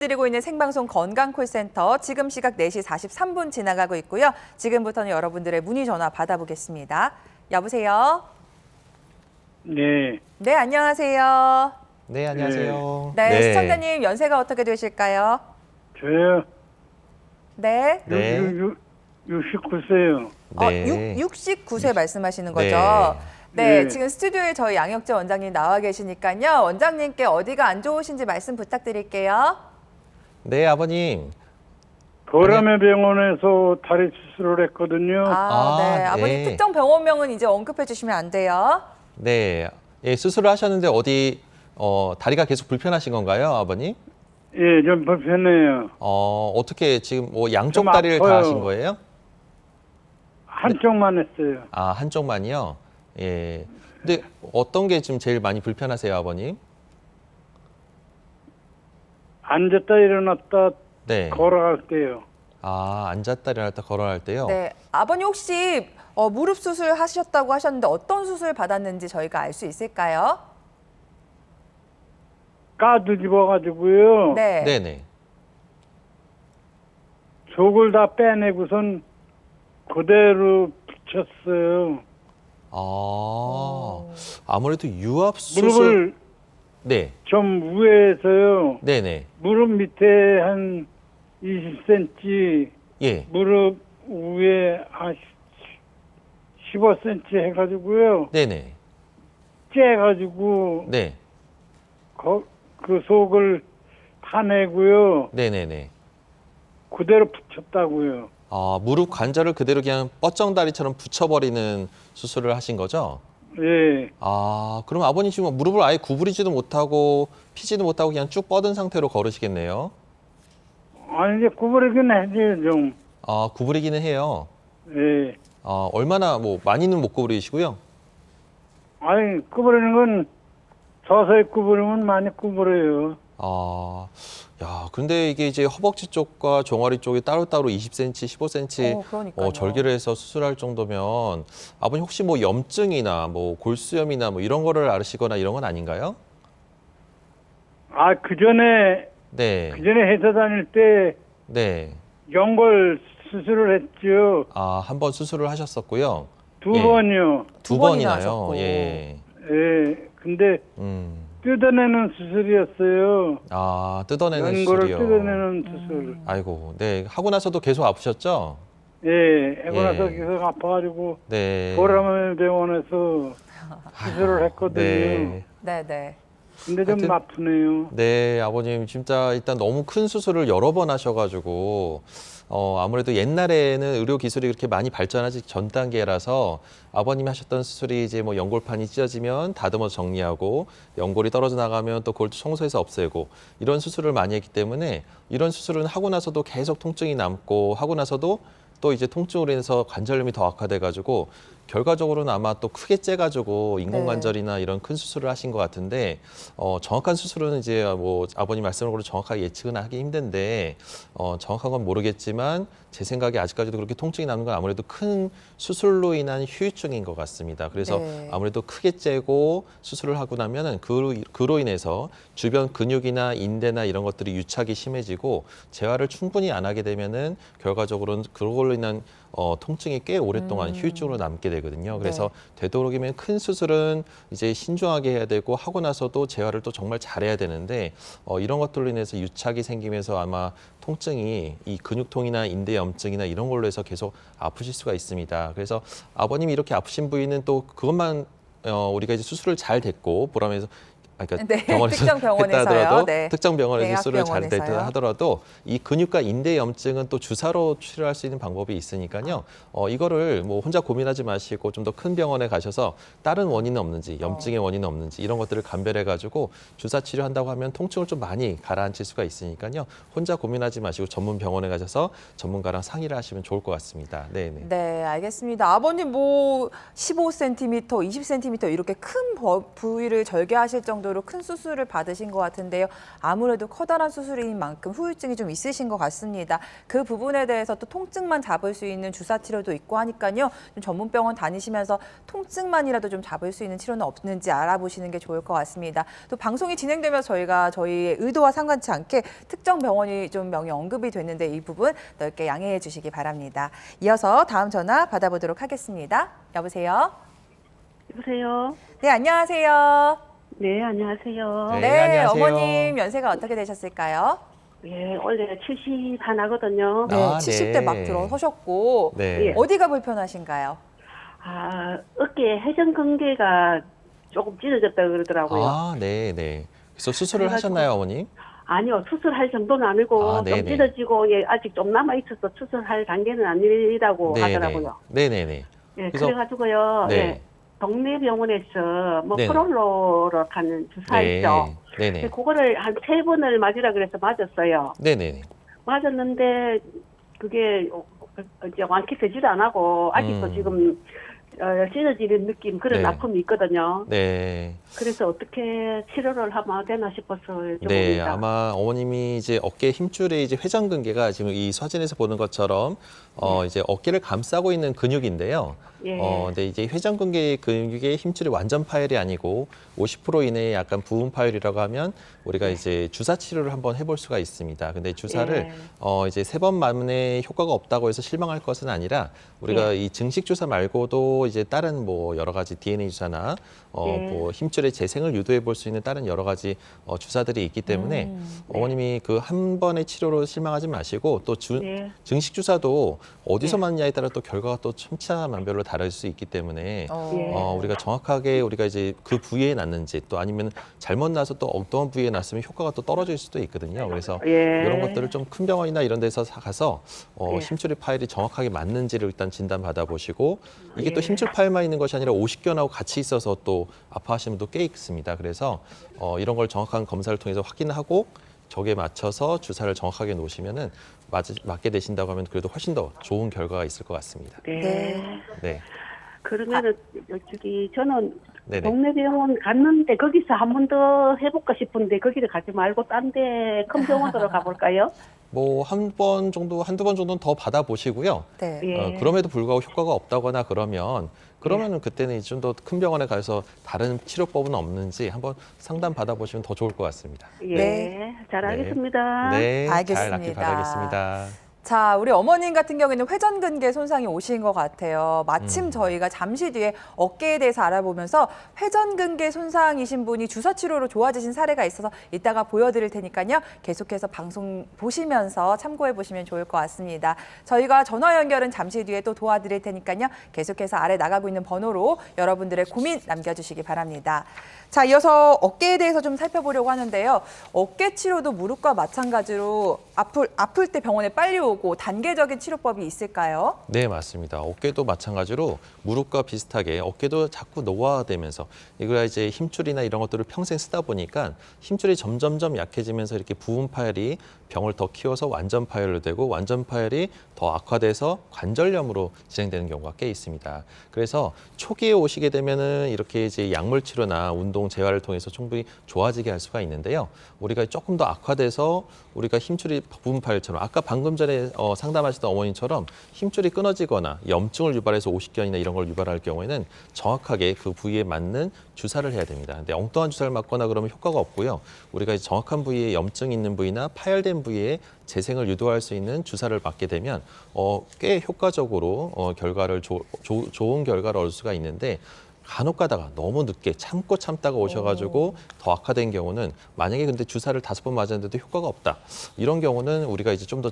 드리고 있는 생방송 건강콜센터 지금 시각 4시 43분 지나가고 있고요. 지금부터는 여러분들의 문의 전화 받아보겠습니다. 여보세요? 네, 네, 안녕하세요. 네, 안녕하세요. 네, 시청자님 연세가 어떻게 되실까요? 저요. 네. 네. 69세요. 네. 69세 말씀하시는 네. 거죠? 네, 네. 지금 스튜디오에 저희 양혁재 원장님 나와 계시니까요. 원장님께 어디가 안 좋으신지 말씀 부탁드릴게요. 네, 아버님. 거라매 병원에서 다리 수술을 했거든요. 네. 아버님 네. 특정 병원명은 이제 언급해 주시면 안 돼요. 네. 예, 수술을 하셨는데 어디 다리가 계속 불편하신 건가요, 아버님? 예, 좀 불편해요. 어떻게 지금 뭐 양쪽 좀 다리를 다 아파요. 하신 거예요? 한쪽만 했어요. 아, 한쪽만이요? 예. 근데 어떤 게 지금 제일 많이 불편하세요, 아버님? 앉았다 일어났다 네. 걸어갈게요. 아, 앉았다 일어났다 걸어갈 때요? 네, 아버님 혹시 무릎 수술 하셨다고 하셨는데 어떤 수술 받았는지 저희가 알 수 있을까요? 까뒤집어가지고요. 네. 네네. 속을 다 빼내고선 그대로 붙였어요. 아무래도 유압 수술. 무릎을 네. 좀 위에서요. 네네. 무릎 밑에 한 20cm, 예. 무릎 위에 한 15cm 해가지고요. 네네. 째가지고 네. 그 속을 파내고요. 네네네. 그대로 붙였다고요. 무릎 관절을 그대로 그냥 뻗정다리처럼 붙여버리는 수술을 하신 거죠? 예. 그럼 아버님 지금 무릎을 아예 구부리지도 못하고 피지도 못하고 그냥 쭉 뻗은 상태로 걸으시겠네요? 아니, 이제 구부리긴 해야죠, 좀. 구부리기는 해요. 예. 얼마나 많이는 못 구부리시고요? 아니, 구부리는 건 서서히 구부리면 많이 구부려요. 근데 이게 이제 허벅지 쪽과 종아리 쪽이 따로따로 20cm, 15cm 그러니까요. 절개를 해서 수술할 정도면 아버님 혹시 염증이나 골수염이나 이런 거를 앓으시거나 이런 건 아닌가요? 그 전에 네. 회사 다닐 때 네. 연골 수술을 했죠. 한 번 수술을 하셨었고요. 두 예. 번이요. 두 두 번이나 번이나요? 하셨고. 예. 예. 근데 뜯어내는 수술이었어요. 뜯어내는 연골을 수술이요. 뜯어내는 수술. 아이고, 네. 하고 나서도 계속 아프셨죠? 예. 하고 예. 나서 계속 아파가지고 네. 보라매 병원에서 수술을 했거든요. 네. 네. 근데 좀 하여튼- 아프네요. 네, 아버님 진짜 일단 너무 큰 수술을 여러 번 하셔가지고 아무래도 옛날에는 의료 기술이 그렇게 많이 발전하지 전 단계라서 아버님이 하셨던 수술이 이제 연골판이 찢어지면 다듬어 정리하고 연골이 떨어져 나가면 또 그걸 청소해서 없애고 이런 수술을 많이 했기 때문에 이런 수술은 하고 나서도 계속 통증이 남고 하고 나서도 또 이제 통증으로 인해서 관절염이 더 악화돼가지고 결과적으로는 아마 또 크게 째가지고 인공관절이나 이런 큰 수술을 하신 것 같은데 정확한 수술은 이제 아버님 말씀으로 정확하게 예측은 하기 힘든데 정확한 건 모르겠지만 제 생각에 아직까지도 그렇게 통증이 남는 건 아무래도 큰 수술로 인한 후유증인 것 같습니다. 그래서 네. 아무래도 크게 째고 수술을 하고 나면은 그로 인해서 주변 근육이나 인대나 이런 것들이 유착이 심해지고 재활을 충분히 안 하게 되면은 결과적으로는 그걸로 인한 통증이 꽤 오랫동안 후유증으로 남게 되거든요. 그래서 되도록이면 큰 수술은 이제 신중하게 해야 되고 하고 나서도 재활을 또 정말 잘해야 되는데 이런 것들로 인해서 유착이 생기면서 아마 통증이 이 근육통이나 인대 염증이나 이런 걸로 해서 계속 아프실 수가 있습니다. 그래서 아버님이 이렇게 아프신 부위는 또 그것만 우리가 이제 수술을 잘 됐고 보람에서 그러니까 네, 병원에서 특정 병원에서요. 했다 하더라도 네. 특정 병원에서 수술을 잘 대학병원에서요. 됐다 하더라도 이 근육과 인대 염증은 또 주사로 치료할 수 있는 방법이 있으니까요. 이거를 혼자 고민하지 마시고 좀 더 큰 병원에 가셔서 다른 원인은 없는지, 염증의 원인은 없는지 이런 것들을 감별해가지고 주사 치료한다고 하면 통증을 좀 많이 가라앉힐 수가 있으니까요. 혼자 고민하지 마시고 전문 병원에 가셔서 전문가랑 상의를 하시면 좋을 것 같습니다. 네네. 네, 알겠습니다. 아버님 15cm, 20cm 이렇게 큰 부위를 절개하실 정도로 정도로 큰 수술을 받으신 것 같은데요. 아무래도 커다란 수술인 만큼 후유증이 좀 있으신 것 같습니다. 그 부분에 대해서 또 통증만 잡을 수 있는 주사 치료도 있고 하니까요. 좀 전문 병원 다니시면서 통증만이라도 좀 잡을 수 있는 치료는 없는지 알아보시는 게 좋을 것 같습니다. 또 방송이 진행되면서 저희가 저희의 의도와 상관치 않게 특정 병원이 좀 명의 언급이 됐는데 이 부분 넓게 양해해 주시기 바랍니다. 이어서 다음 전화 받아보도록 하겠습니다. 여보세요? 여보세요? 네, 안녕하세요. 네, 안녕하세요. 네, 네, 안녕하세요. 어머님 연세가 어떻게 되셨을까요? 예, 원래 70 하나거든요. 네, 아, 70대 네. 막 들어서셨고 네. 예. 어디가 불편하신가요? 어깨 회전근개가 조금 찢어졌다 그러더라고요. 아, 네, 네. 그래서 수술을 그래가지고- 하셨나요, 어머님? 아니요, 수술할 정도는 아니고 아, 좀 네네. 찢어지고 예, 아직 좀 남아있어서 수술할 단계는 아니라고 하더라고요. 네, 네, 네. 예, 그래서- 그래가지고요. 네. 예, 동네 병원에서 뭐 네네. 프롤로로 하는 주사 네. 있죠. 네, 네. 그거를 한 3번을 맞으라 그래서 맞았어요. 네, 네, 네. 맞았는데 그게 이제 완쾌되지도 안 하고 아직도 지금 찢어지는 느낌 그런 네. 아픔이 있거든요. 네. 그래서 어떻게 치료를 하면 되나 싶어서 여쭤봅니다. 네, 아마 어머님이 이제 어깨 힘줄의 이제 회전근개가 지금 이 사진에서 보는 것처럼 이제 어깨를 감싸고 있는 근육인데요. 예. 근데 이제 회전근개 근육의 힘줄이 완전 파열이 아니고 50% 이내의 약간 부분 파열이라고 하면 우리가 이제 주사 치료를 한번 해볼 수가 있습니다. 근데 주사를 예. 이제 3번 만에 효과가 없다고 해서 실망할 것은 아니라 우리가 이 증식 주사 말고도 이제 다른 뭐 여러 가지 DNA 주사나 예. 뭐 힘줄의 재생을 유도해 볼 수 있는 다른 여러 가지 주사들이 있기 때문에 어머님이 그 한 번의 치료로 실망하지 마시고 또 네. 증식 주사도 어디서 네. 맞느냐에 따라 또 결과가 또 천차만별로 다를 수 있기 때문에 예. 우리가 정확하게 우리가 이제 그 부위에 났는지 또 아니면 잘못 나서 또 엉뚱한 부위에 났으면 효과가 또 떨어질 수도 있거든요. 그래서 예. 이런 것들을 좀 큰 병원이나 이런 데서 가서 예. 힘줄의 파열이 정확하게 맞는지를 일단 진단 받아보시고 이게 또 예. 힘줄 파열만 있는 것이 아니라 오십견하고 같이 있어서 또 아파하시는 분도 꽤 있습니다. 그래서 이런 걸 정확한 검사를 통해서 확인하고 저게 맞춰서 주사를 정확하게 놓으시면은 맞게 되신다고 하면 그래도 훨씬 더 좋은 결과가 있을 것 같습니다. 네. 네. 네, 그러면은 저기 저는 네네. 동네 병원 갔는데 거기서 한 번 더 해볼까 싶은데 거기를 가지 말고 딴 데 큰 병원으로 가볼까요? 뭐 한 번 정도, 한두 번 정도는 더 받아보시고요. 네. 예. 그럼에도 불구하고 효과가 없다거나 그러면은 그때는 좀 더 큰 병원에 가서 다른 치료법은 없는지 한번 상담 받아보시면 더 좋을 것 같습니다. 예. 네. 잘 알겠습니다. 네, 잘 알겠습니다. 낫길 바라겠습니다. 자, 우리 어머님 같은 경우에는 회전근개 손상이 오신 것 같아요. 마침 저희가 잠시 뒤에 어깨에 대해서 알아보면서 회전근개 손상이신 분이 주사 치료로 좋아지신 사례가 있어서 이따가 보여드릴 테니까요. 계속해서 방송 보시면서 참고해 보시면 좋을 것 같습니다. 저희가 전화 연결은 잠시 뒤에 또 도와드릴 테니까요. 계속해서 아래 나가고 있는 번호로 여러분들의 고민 남겨주시기 바랍니다. 자, 이어서 어깨에 대해서 좀 살펴보려고 하는데요. 어깨 치료도 무릎과 마찬가지로 아플 때 병원에 빨리 오고 단계적인 치료법이 있을까요? 네, 맞습니다. 어깨도 마찬가지로 무릎과 비슷하게 어깨도 자꾸 노화되면서 이거야 이제 힘줄이나 이런 것들을 평생 쓰다 보니까 힘줄이 점점점 약해지면서 이렇게 부분 파열이 병을 더 키워서 완전 파열로 되고 완전 파열이 더 악화돼서 관절염으로 진행되는 경우가 꽤 있습니다. 그래서 초기에 오시게 되면은 이렇게 이제 약물 치료나 운동 재활을 통해서 충분히 좋아지게 할 수가 있는데요. 우리가 조금 더 악화돼서 우리가 힘줄이 부분 파열처럼 아까 방금 전에 상담하시던 어머님처럼 힘줄이 끊어지거나 염증을 유발해서 오십견이나 이런 걸 유발할 경우에는 정확하게 그 부위에 맞는 주사를 해야 됩니다. 근데 엉뚱한 주사를 맞거나 그러면 효과가 없고요. 우리가 이제 정확한 부위에 염증이 있는 부위나 파열된 부위에 재생을 유도할 수 있는 주사를 맞게 되면 꽤 효과적으로 결과를 좋은 결과를 얻을 수가 있는데 간혹 가다가 너무 늦게 참다가 오셔가지고 더 악화된 경우는 만약에 근데 주사를 5번 맞았는데도 효과가 없다. 이런 경우는 우리가 이제 좀 더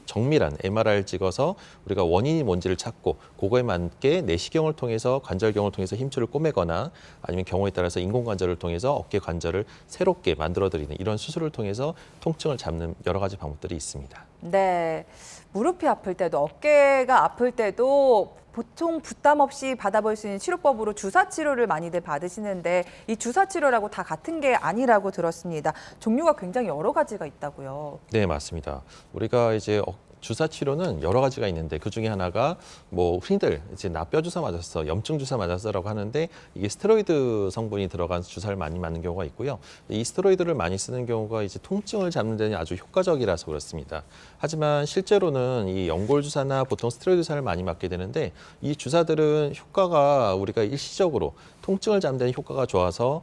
정밀한 MRI를 찍어서 우리가 원인이 뭔지를 찾고 그거에 맞게 내시경을 통해서 관절경을 통해서 힘줄을 꼬매거나 아니면 경우에 따라서 인공관절을 통해서 어깨 관절을 새롭게 만들어드리는 이런 수술을 통해서 통증을 잡는 여러 가지 방법들이 있습니다. 네, 무릎이 아플 때도 어깨가 아플 때도 보통 부담 없이 받아볼 수 있는 치료법으로 주사 치료를 많이들 받으시는데 이 주사 치료라고 다 같은 게 아니라고 들었습니다. 종류가 굉장히 여러 가지가 있다고요. 네, 맞습니다. 우리가 이제 주사 치료는 여러 가지가 있는데 그 중에 하나가 뭐 흔히들 이제 나 뼈 주사 맞았어, 염증 주사 맞았어라고 하는데 이게 스테로이드 성분이 들어간 주사를 많이 맞는 경우가 있고요. 이 스테로이드를 많이 쓰는 경우가 이제 통증을 잡는 데는 아주 효과적이라서 그렇습니다. 하지만 실제로는 이 연골 주사나 보통 스테로이드 주사를 많이 맞게 되는데 이 주사들은 효과가 우리가 일시적으로 통증을 잡는 데는 효과가 좋아서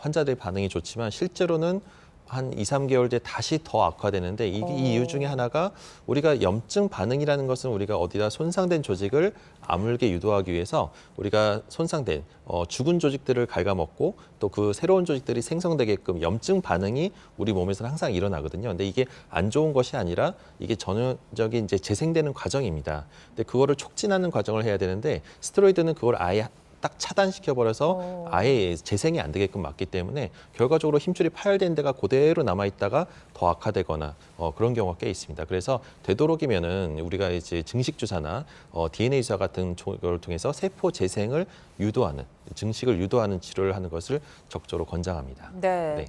환자들의 반응이 좋지만 실제로는 한 2, 3개월 뒤에 다시 더 악화되는데 이 이유 중에 하나가 우리가 염증 반응이라는 것은 우리가 어디다 손상된 조직을 아물게 유도하기 위해서 우리가 손상된 죽은 조직들을 갉아먹고 또 그 새로운 조직들이 생성되게끔 염증 반응이 우리 몸에서는 항상 일어나거든요. 근데 이게 안 좋은 것이 아니라 이게 전형적인 이제 재생되는 과정입니다. 근데 그거를 촉진하는 과정을 해야 되는데 스테로이드는 그걸 아예 딱 차단시켜버려서 아예 재생이 안 되게끔 막기 때문에 결과적으로 힘줄이 파열된 데가 그대로 남아있다가 더 악화되거나 그런 경우가 꽤 있습니다. 그래서 되도록이면은 우리가 이제 증식 주사나 DNA 주사 같은 걸 통해서 세포 재생을 유도하는, 증식을 유도하는 치료를 하는 것을 적극적으로 권장합니다. 네. 네.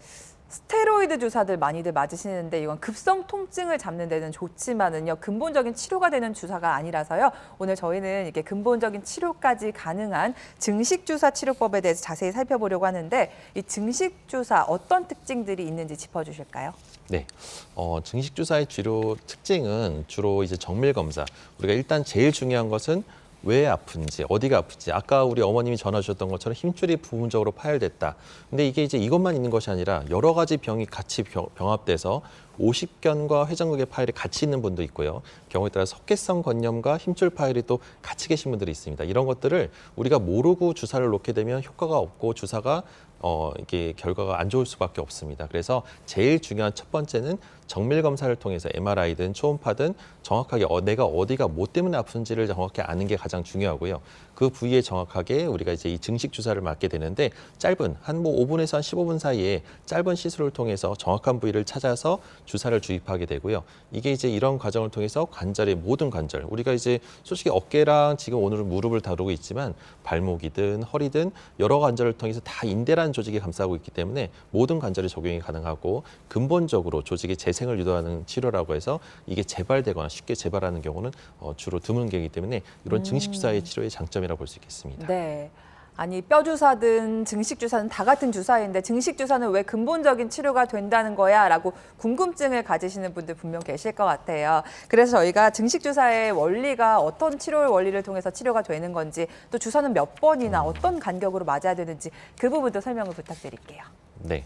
스테로이드 주사들 많이들 맞으시는데 이건 급성 통증을 잡는 데는 좋지만은요 근본적인 치료가 되는 주사가 아니라서요. 오늘 저희는 이렇게 근본적인 치료까지 가능한 증식 주사 치료법에 대해서 자세히 살펴보려고 하는데 이 증식 주사 어떤 특징들이 있는지 짚어주실까요? 네, 증식 주사의 주로 특징은 주로 이제 정밀 검사. 우리가 일단 제일 중요한 것은 왜 아픈지, 어디가 아픈지. 아까 우리 어머님이 전화 주셨던 것처럼 힘줄이 부분적으로 파열됐다. 근데 이게 이제 이것만 있는 것이 아니라 여러 가지 병이 같이 병합돼서 오십견과 회전근개 파열이 같이 있는 분도 있고요. 경우에 따라 석회성 건염과 힘줄 파열이 또 같이 계신 분들이 있습니다. 이런 것들을 우리가 모르고 주사를 놓게 되면 효과가 없고 주사가 이게 결과가 안 좋을 수밖에 없습니다. 그래서 제일 중요한 첫 번째는 정밀 검사를 통해서 MRI든 초음파든 정확하게 내가 어디가 뭐 때문에 아픈지를 정확히 아는 게 가장 중요하고요. 그 부위에 정확하게 우리가 이제 이 증식 주사를 맞게 되는데 짧은 한 뭐 5분에서 한 15분 사이에 짧은 시술을 통해서 정확한 부위를 찾아서 주사를 주입하게 되고요. 이게 이제 이런 과정을 통해서 관절의 모든 관절, 우리가 이제 솔직히 어깨랑 지금 오늘은 무릎을 다루고 있지만 발목이든 허리든 여러 관절을 통해서 다 인대라는 조직이 감싸고 있기 때문에 모든 관절에 적용이 가능하고 근본적으로 조직의 재생을 유도하는 치료라고 해서 이게 재발되거나 쉽게 재발하는 경우는 주로 드문 경우이기 때문에 이런 증식 주사의 치료의 장점이라고 볼 수 있겠습니다. 네. 아니 뼈 주사든 증식 주사는 다 같은 주사인데 증식 주사는 왜 근본적인 치료가 된다는 거야? 라고 궁금증을 가지시는 분들 분명 계실 것 같아요. 그래서 저희가 증식 주사의 원리가 어떤 치료 원리를 통해서 치료가 되는 건지 또 주사는 몇 번이나 어떤 간격으로 맞아야 되는지 그 부분도 설명을 부탁드릴게요. 네.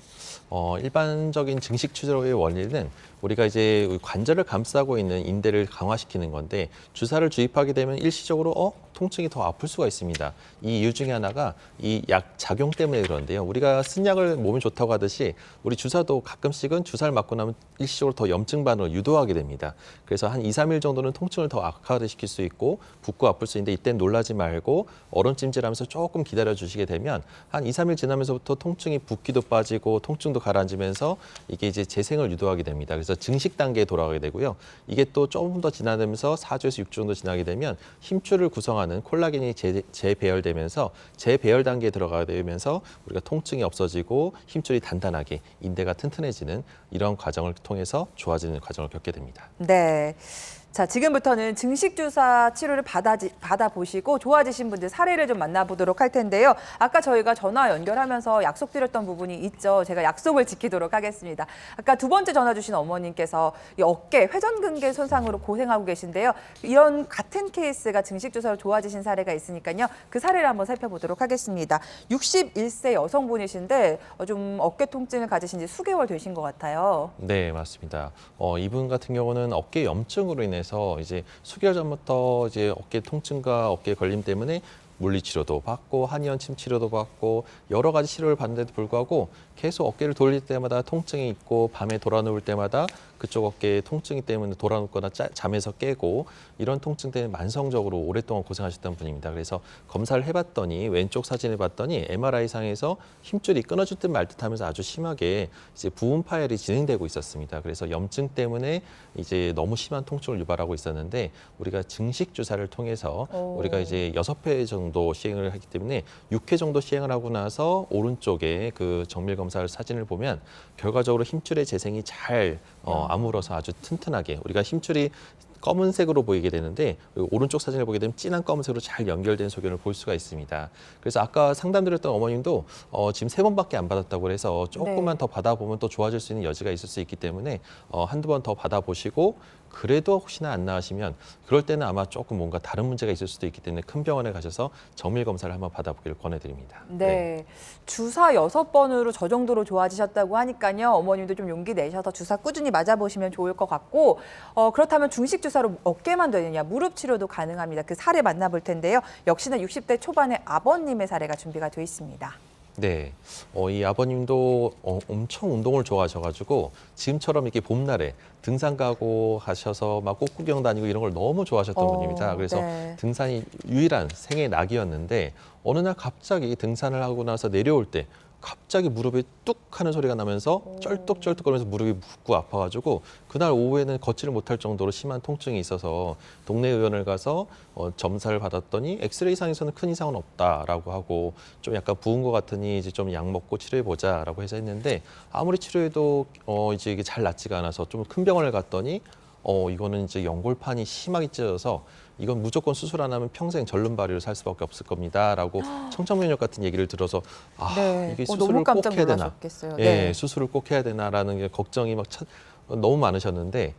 일반적인 증식 치료의 원리는 우리가 이제 관절을 감싸고 있는 인대를 강화시키는 건데 주사를 주입하게 되면 일시적으로 통증이 더 아플 수가 있습니다. 이 이유 중에 하나가 이 약 작용 때문에 그런데요. 우리가 쓴 약을 몸에 좋다고 하듯이 우리 주사도 가끔씩은 주사를 맞고 나면 일시적으로 더 염증 반응을 유도하게 됩니다. 그래서 한 2, 3일 정도는 통증을 더 악화시킬 수 있고 붓고 아플 수 있는데 이때 놀라지 말고 얼음찜질하면서 조금 기다려 주시게 되면 한 2, 3일 지나면서부터 통증이 붓기도 빠지고 통증도 가라앉으면서 이게 이제 재생을 유도하게 됩니다. 그래서 증식 단계에 돌아가게 되고요. 이게 또 조금 더 지나면서 4주에서 6주 정도 지나게 되면 힘줄을 구성하는 콜라겐이 재배열되면서 재배열 단계에 들어가게 되면서 우리가 통증이 없어지고 힘줄이 단단하게 인대가 튼튼해지는 이런 과정을 통해서 좋아지는 과정을 겪게 됩니다. 네. 자, 지금부터는 증식 주사 치료를 받아보시고 좋아지신 분들 사례를 좀 만나보도록 할 텐데요. 아까 저희가 전화 연결하면서 약속드렸던 부분이 있죠. 제가 약속을 지키도록 하겠습니다. 아까 두 번째 전화 주신 어머님께서 이 어깨 회전근개 손상으로 고생하고 계신데요. 이런 같은 케이스가 증식 주사로 좋아지신 사례가 있으니까요. 그 사례를 한번 살펴보도록 하겠습니다. 61세 여성분이신데 좀 어깨 통증을 가지신 지 수개월 되신 것 같아요. 네, 맞습니다. 이분 같은 경우는 어깨 염증으로 인해서 이제 수개월 전부터 이제 어깨 통증과 어깨 걸림 때문에 물리치료도 받고 한의원 침 치료도 받고 여러 가지 치료를 받는데도 불구하고 계속 어깨를 돌릴 때마다 통증이 있고 밤에 돌아 누울 때마다 그쪽 어깨에 통증이 때문에 돌아 눕거나 잠에서 깨고 이런 통증 때문에 만성적으로 오랫동안 고생하셨던 분입니다. 그래서 검사를 해봤더니 왼쪽 사진을 봤더니 MRI상에서 힘줄이 끊어질 듯 말 듯 하면서 아주 심하게 이제 부분 파열이 진행되고 있었습니다. 그래서 염증 때문에 이제 너무 심한 통증을 유발하고 있었는데 우리가 증식 주사를 통해서 우리가 이제 6회 정도 시행을 하기 때문에 6회 정도 시행을 하고 나서 오른쪽에 그 정밀 검사 사진을 보면 결과적으로 힘줄의 재생이 잘 아물어서 아주 튼튼하게 우리가 힘줄이 검은색으로 보이게 되는데 오른쪽 사진을 보게 되면 진한 검은색으로 잘 연결된 소견을 볼 수가 있습니다. 그래서 아까 상담드렸던 어머님도 지금 3번밖에 안 받았다고 해서 조금만 네. 더 받아보면 또 좋아질 수 있는 여지가 있을 수 있기 때문에 한두 번 더 받아보시고 그래도 혹시나 안 나으시면 그럴 때는 아마 조금 뭔가 다른 문제가 있을 수도 있기 때문에 큰 병원에 가셔서 정밀 검사를 한번 받아보기를 권해드립니다. 네. 주사 6번으로 저 정도로 좋아지셨다고 하니까요. 어머님도 좀 용기 내셔서 주사 꾸준히 맞아보시면 좋을 것 같고 그렇다면 중식 주사로 어깨만 되느냐 무릎 치료도 가능합니다. 그 사례 만나볼 텐데요. 역시나 60대 초반의 아버님의 사례가 준비가 돼 있습니다. 네, 이 아버님도 엄청 운동을 좋아하셔가지고 지금처럼 이렇게 봄날에 등산 가고 하셔서 막 꽃구경 다니고 이런 걸 너무 좋아하셨던 분입니다. 그래서 네. 등산이 유일한 생애 낙이었는데 어느 날 갑자기 등산을 하고 나서 내려올 때 갑자기 무릎에 뚝 하는 소리가 나면서 쩔뚝쩔뚝거리면서 무릎이 붓고 아파가지고 그날 오후에는 걷지를 못할 정도로 심한 통증이 있어서 동네 의원을 가서 점사를 받았더니 엑스레이상에서는 큰 이상은 없다라고 하고 좀 약간 부은 것 같으니 이제 좀 약 먹고 치료해보자라고 해서 했는데 아무리 치료해도 이제 이게 잘 낫지가 않아서 좀 큰 병원을 갔더니 이거는 이제 연골판이 심하게 찢어져서 이건 무조건 수술 안 하면 평생 절름발이로 살 수밖에 없을 겁니다라고 청천벽력 같은 얘기를 들어서 이게 너무 수술을 꼭 깜짝 해야 되나? 놀라셨겠어요. 예, 네. 수술을 꼭 해야 되나라는 게 걱정이 막 너무 많으셨는데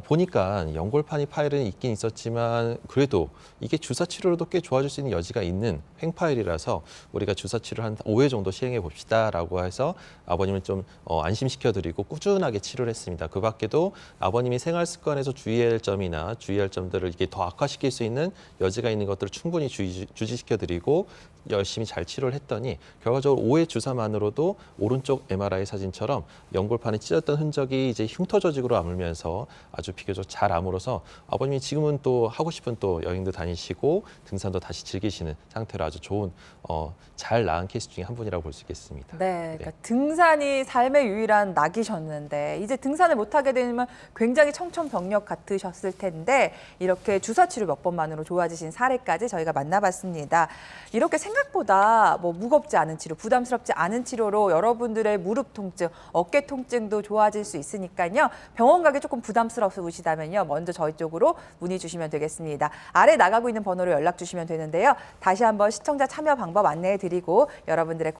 보니까 연골판이 파일은 있긴 있었지만 그래도 이게 주사 치료로도 꽤 좋아질 수 있는 여지가 있는 횡파일이라서 우리가 주사 치료를 한 5회 정도 시행해 봅시다라고 해서 아버님을 좀 안심시켜드리고 꾸준하게 치료를 했습니다. 그 밖에도 아버님이 생활 습관에서 주의해야 할 점이나 주의할 점들을 이게 더 악화시킬 수 있는 여지가 있는 것들을 충분히 주지시켜드리고 열심히 잘 치료를 했더니 결과적으로 5회 주사만으로도 오른쪽 MRI 사진처럼 연골판에 찢었던 흔적이 이제 흉터 조직으로 아물면서 아주 비교적 잘 아물어서 아버님이 지금은 또 하고 싶은 또 여행도 다니시고 등산도 다시 즐기시는 상태로 아주 좋은 잘 나은 케이스 중에 한 분이라고 볼 수 있겠습니다. 네, 그러니까 등산이 삶의 유일한 낙이셨는데 이제 등산을 못하게 되면 굉장히 청천벽력 같으셨을 텐데 이렇게 주사 치료 몇 번만으로 좋아지신 사례까지 저희가 만나봤습니다. 이렇게 생각보다 뭐 무겁지 않은 치료, 부담스럽지 않은 치료로 여러분들의 무릎 통증, 어깨 통증도 좋아질 수 있으니까요. 병원 가기 조금 부담스러우시다면요. 먼저 저희 쪽으로 문의 주시면 되겠습니다. 아래 나가고 있는 번호로 연락 주시면 되는데요. 다시 한번 시청자 참여 방법 안내해 드리고 여러분들의